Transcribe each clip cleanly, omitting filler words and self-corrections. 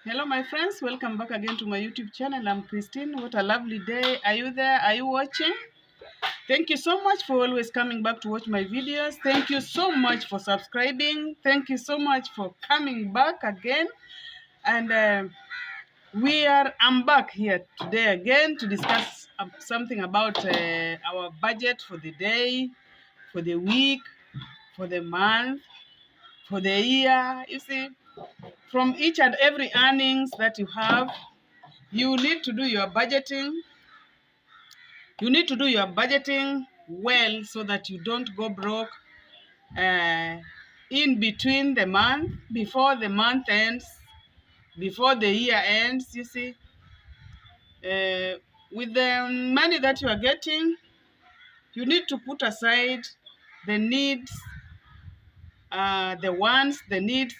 Hello my friends, welcome back again to my YouTube channel. I'm Christine. What a lovely day. Are you there? Are you watching? Thank you so much for always coming back to watch my videos. Thank you so much for subscribing. Thank you so much for coming back again. And I'm back here today again to discuss something about our budget for the day, for the week, for the month, for the year. You see, from each and every earnings that you have, you need to do your budgeting. You need to do your budgeting well so that you don't go broke uh, in between the month, before the month ends, before the year ends. You see, with the money that you are getting, you need to put aside the needs, the wants, the needs.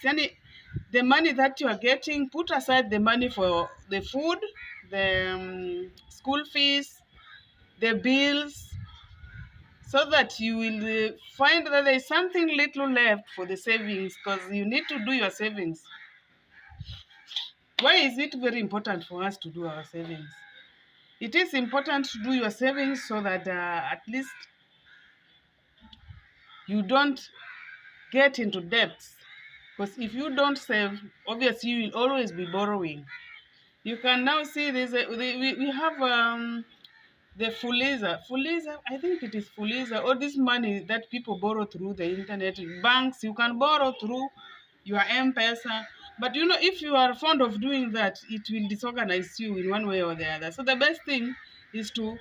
The money that you are getting, put aside the money for the food, the school fees, the bills, so that you will find that there is something little left for the savings, because you need to do your savings. Why is it very important for us to do our savings? It is important to do your savings so that at least you don't get into debts. Because if you don't save, obviously you will always be borrowing. You can now see we have the Fuliza, I think it is Fuliza, all this money that people borrow through the internet. Banks, you can borrow through your M-Pesa. But you know, if you are fond of doing that, it will disorganize you in one way or the other. So the best thing is to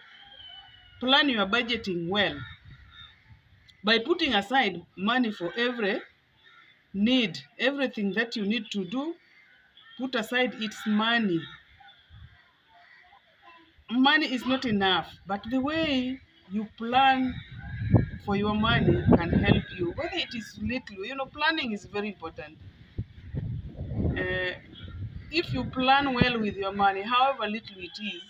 plan your budgeting well by putting aside money for every need, everything that you need to do. Put aside its money. Money is not enough, but the way you plan for your money can help you, whether it is little. You know, planning is very important. uh, if you plan well with your money, however little it is,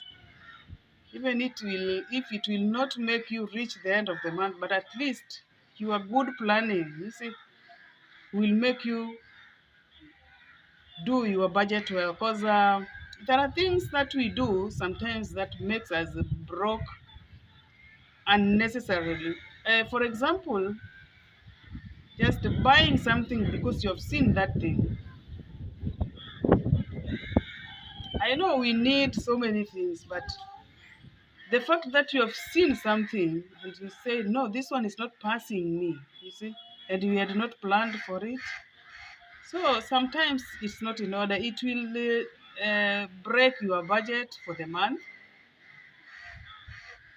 even if it will not make you reach the end of the month, but at least your good planning, you see, will make you do your budget well. Because there are things that we do sometimes that makes us broke unnecessarily. For example, just buying something because you have seen that thing. I know we need so many things, but the fact that you have seen something and you say, no, this one is not passing me, you see, and you had not planned for it. So sometimes it's not in order. It will break your budget for the month.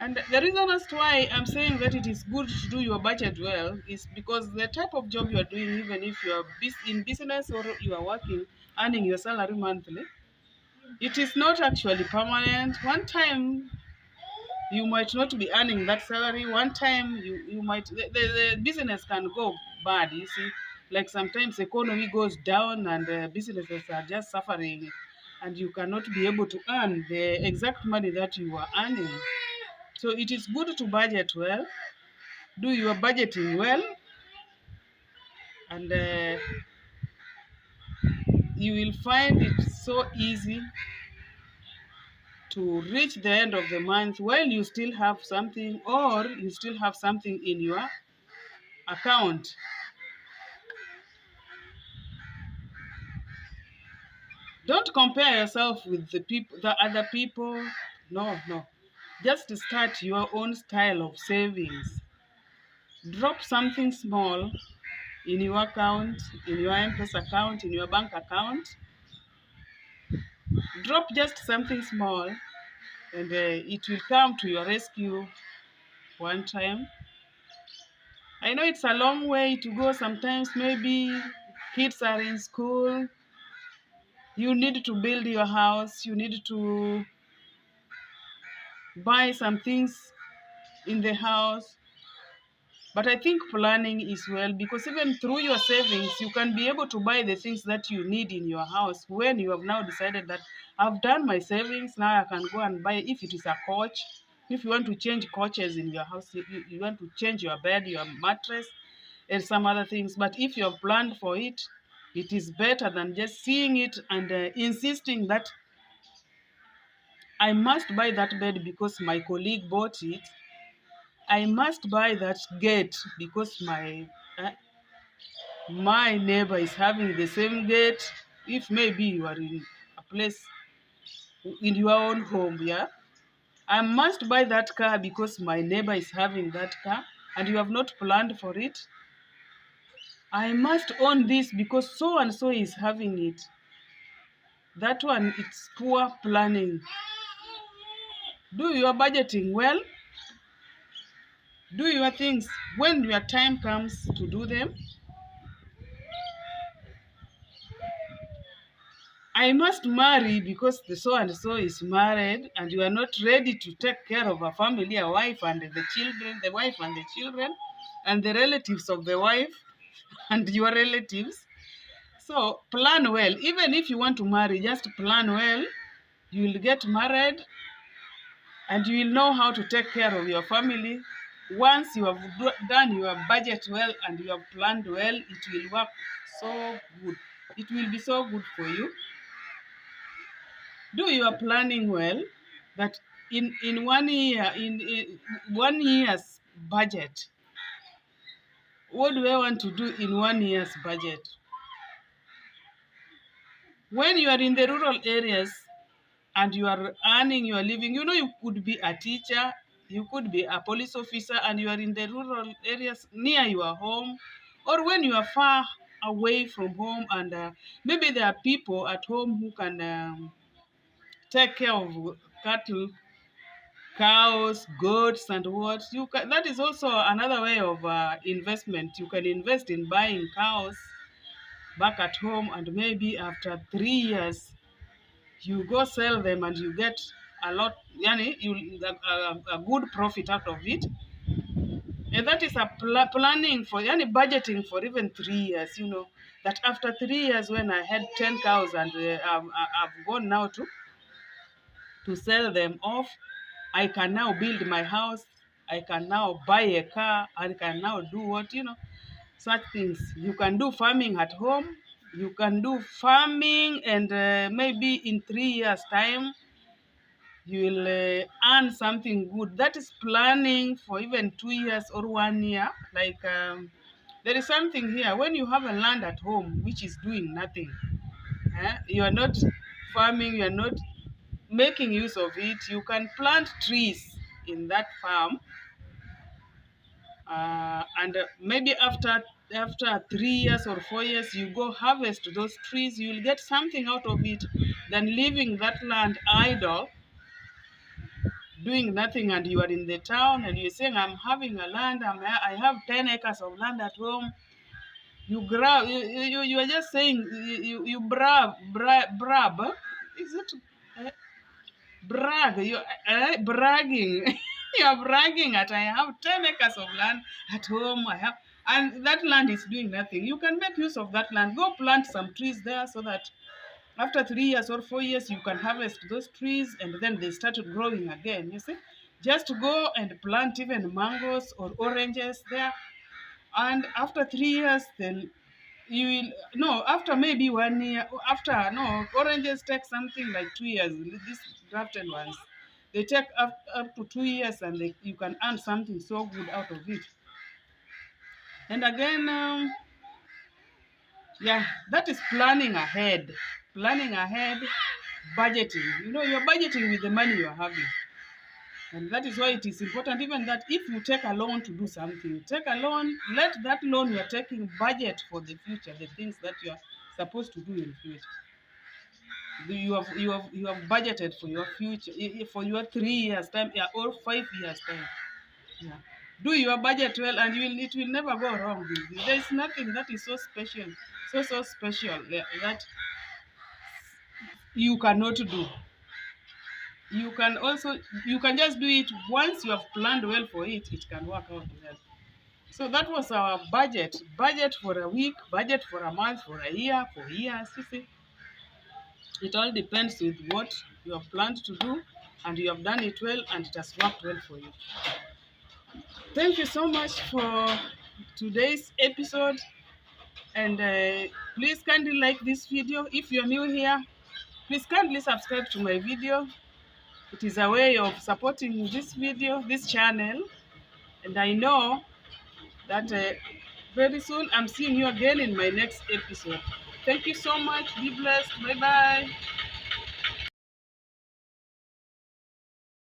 And the reason as to why I'm saying that it is good to do your budget well is because the type of job you are doing, even if you are in business or you are working, earning your salary monthly, it is not actually permanent. One time you might not be earning that salary. One time you might, the business can go bad, you see. Like sometimes economy goes down and businesses are just suffering, and you cannot be able to earn the exact money that you are earning. So it is good to budget well, do your budgeting well, and you will find it so easy to reach the end of the month while you still have something, or you still have something in your account. Don't compare yourself with the other people. No, no. Just start your own style of savings. Drop something small in your account, in your M-Pesa account, in your bank account. Drop just something small, and it will come to your rescue one time. I know it's a long way to go. Sometimes maybe kids are in school. You need to build your house. You need to buy some things in the house. But I think planning is well, because even through your savings, you can be able to buy the things that you need in your house when you have now decided that I've done my savings. Now I can go and buy, if it is a couch, if you want to change couches in your house, you want to change your bed, your mattress, and some other things. But if you have planned for it, It is better than just seeing it and insisting that I must buy that bed because my colleague bought it. I must buy that gate because my neighbor is having the same gate. If maybe you are in a place in your own home, yeah, I must buy that car because my neighbor is having that car and you have not planned for it. I must own this because so and so is having it. That one, it's poor planning. Do your budgeting well. Do your things when your time comes to do them. I must marry because the so and so is married and you are not ready to take care of a family, a wife and the children, the wife and the children, and the relatives of the wife and your relatives. So plan well. Even if you want to marry, just plan well. You will get married and you will know how to take care of your family. Once you have done your budget well and you have planned well, it will work so good. It will be so good for you. Do your planning well, that in 1 year, in 1 year's budget, what do I want to do in 1 year's budget? When you are in the rural areas and you are earning your living, you could be a teacher, you could be a police officer, and you are in the rural areas near your home, or when you are far away from home and maybe there are people at home who can take care of cattle, cows, goats, and what you can. That is also another way of investment. You can invest in buying cows back at home, and maybe after 3 years, you go sell them and you get a lot. Yani, a good profit out of it. And that is a planning for, yani budgeting for even 3 years. That after 3 years, when I had 10 cows and I've gone now to sell them off, I can now build my house, I can now buy a car, I can now do such things. You can do farming at home, you can do farming, and maybe in 3 years' time, you will earn something good. That is planning for even 2 years or 1 year. Like there is something here. When you have a land at home which is doing nothing, you are not farming, you are not making use of it, you can plant trees in that farm, and maybe after 3 years or 4 years, you go harvest those trees. You will get something out of it than leaving that land idle, doing nothing, and you are in the town and you're saying, I'm having a land, I have 10 acres of land at home. You grab, you are just saying, you brab, is it? Bragging. You are bragging that I have 10 acres of land at home. And that land is doing nothing. You can make use of that land. Go plant some trees there so that after 3 years or 4 years, you can harvest those trees and then they start growing again. You see, just go and plant even mangoes or oranges there. And after 3 years, then you will, no, after maybe 1 year, after, no, oranges take something like 2 years. These grafted ones, they take up to 2 years, and you can earn something so good out of it. And again, yeah, that is planning ahead. Planning ahead, budgeting. You're budgeting with the money you're having. And that is why it is important, even that if you take a loan to do something, take a loan, let that loan you're taking budget for the future, the things that you're supposed to do in the future. You have budgeted for your future, for your 3 years time, yeah, or 5 years time. Yeah. Do your budget well, and it will never go wrong with you. There is nothing that is so special, so special that you cannot do. You can just do it once you have planned well for it. It can work out well. So that was our budget for a week, budget for a month, for a year, for years. You see, it all depends with what you have planned to do, and you have done it well, and it has worked well for you. Thank you so much for today's episode. And please kindly like this video. If you're new here, please kindly subscribe to my video. It is a way of supporting this video, this channel. And I know that very soon I'm seeing you again in my next episode. Thank you so much. Be blessed. Bye bye.